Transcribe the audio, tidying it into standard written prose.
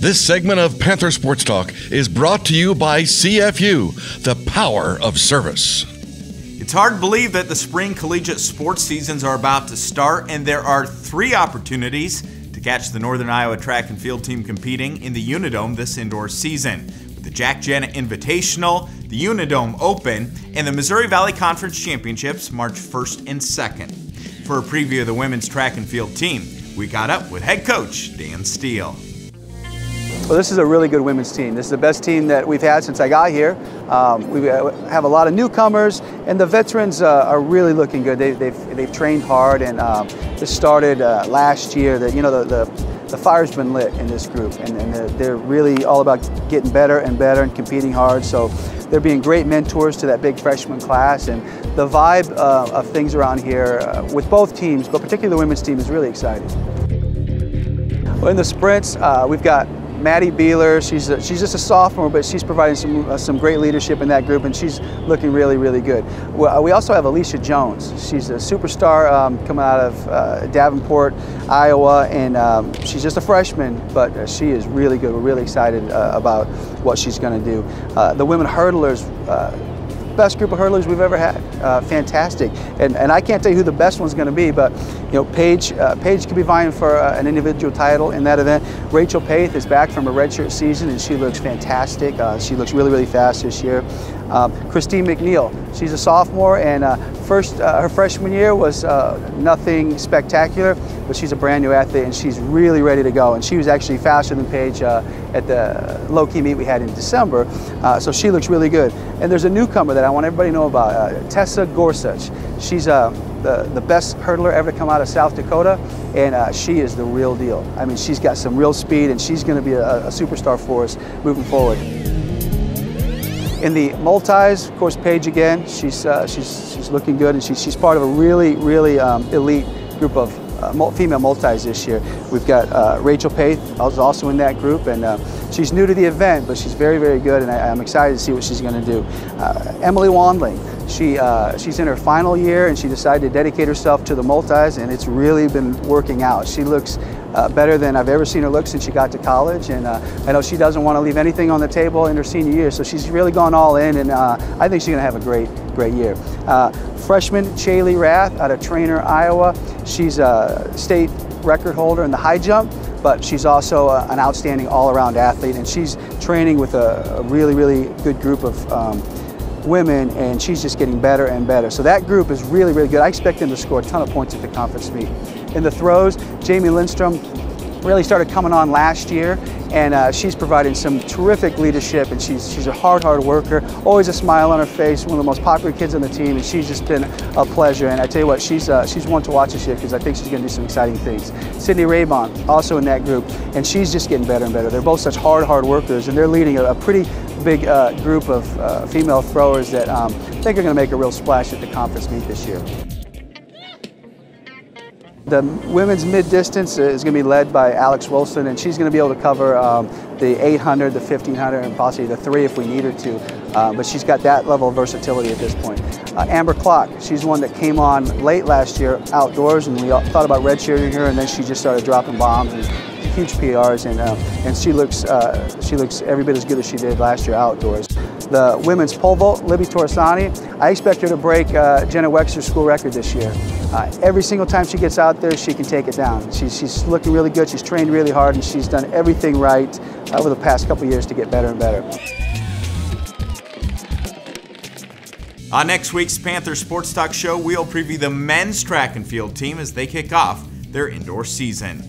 This segment of Panther Sports Talk is brought to you by CFU, the power of service. It's hard to believe that the spring collegiate sports seasons are about to start, and there are 3 opportunities to catch the Northern Iowa track and field team competing in the UNI-Dome this indoor season, with the Jack Jennet Invitational, the UNI-Dome Open, and the Missouri Valley Conference Championships March 1st and 2nd. For a preview of the women's track and field team, we got up with head coach Dan Steele. Well, this is a really good women's team. This is the best team that we've had since I got here. We have a lot of newcomers, and the veterans are really looking good. They've trained hard, and this started last year. The fire's been lit in this group, and they're really all about getting better and better and competing hard. So they're being great mentors to that big freshman class, and the vibe of things around here with both teams, but particularly the women's team, is really exciting. Well, in the sprints, we've got Maddie Beeler. She's just a sophomore, but she's providing some great leadership in that group, and she's looking really, really good. We also have Alicia Jones. She's a superstar coming out of Davenport, Iowa, and she's just a freshman, but she is really good. We're really excited about what she's going to do. The women hurdlers, best group of hurdlers we've ever had. Fantastic, and I can't tell you who the best one's going to be, but Paige could be vying for an individual title in that event. Rachel Paith is back from a redshirt season, and she looks fantastic. She looks really, really fast this year. Christine Mcneil, she's a sophomore, and her freshman year was nothing spectacular, but she's a brand new athlete, and she's really ready to go. And she was actually faster than Paige at the low-key meet we had in December, so she looks really good. And there's a newcomer that I want everybody to know about, Tessa Gorsuch. She's the best hurdler ever to come out of South Dakota, and she is the real deal. I mean, she's got some real speed, and she's going to be a superstar for us moving forward. In the multis, of course, Paige again. She's looking good, and she's part of a really, really elite group of female multis this year. We've got Rachel Paith, who's also in that group, and she's new to the event, but she's very, very good, and I'm excited to see what she's going to do. Emily Wandling, she's in her final year, and she decided to dedicate herself to the multis, and it's really been working out. She looks better than I've ever seen her look since she got to college, and I know she doesn't want to leave anything on the table in her senior year, so she's really gone all in, and I think she's going to have a great year. Freshman Chaylee Rath out of Trainer, Iowa. She's a state record holder in the high jump, but she's also an outstanding all-around athlete, and she's training with a really, really good group of women, and she's just getting better and better. So that group is really, really good. I expect them to score a ton of points at the conference meet. In the throws, Jamie Lindstrom really started coming on last year, and she's providing some terrific leadership, and she's a hard worker, always a smile on her face, one of the most popular kids on the team, and she's just been a pleasure. And I tell you what, she's one to watch this year, because I think she's going to do some exciting things. Sydney Raybon, also in that group, and she's just getting better and better. They're both such hard workers, and they're leading a pretty big group of female throwers that I think are going to make a real splash at the conference meet this year. The women's mid-distance is going to be led by Alex Wilson, and she's going to be able to cover the 800, the 1500, and possibly the 3 if we need her to. But she's got that level of versatility at this point. Amber Clock, she's one that came on late last year outdoors, and we thought about redshirting her, and then she just started dropping bombs and huge PRs, and she looks every bit as good as she did last year outdoors. The women's pole vault, Libby Torresani, I expect her to break Jenna Wexler's school record this year. Every single time she gets out there, she can take it down. She's looking really good, she's trained really hard, and she's done everything right over the past couple years to get better and better. On next week's Panther Sports Talk show, we'll preview the men's track and field team as they kick off their indoor season.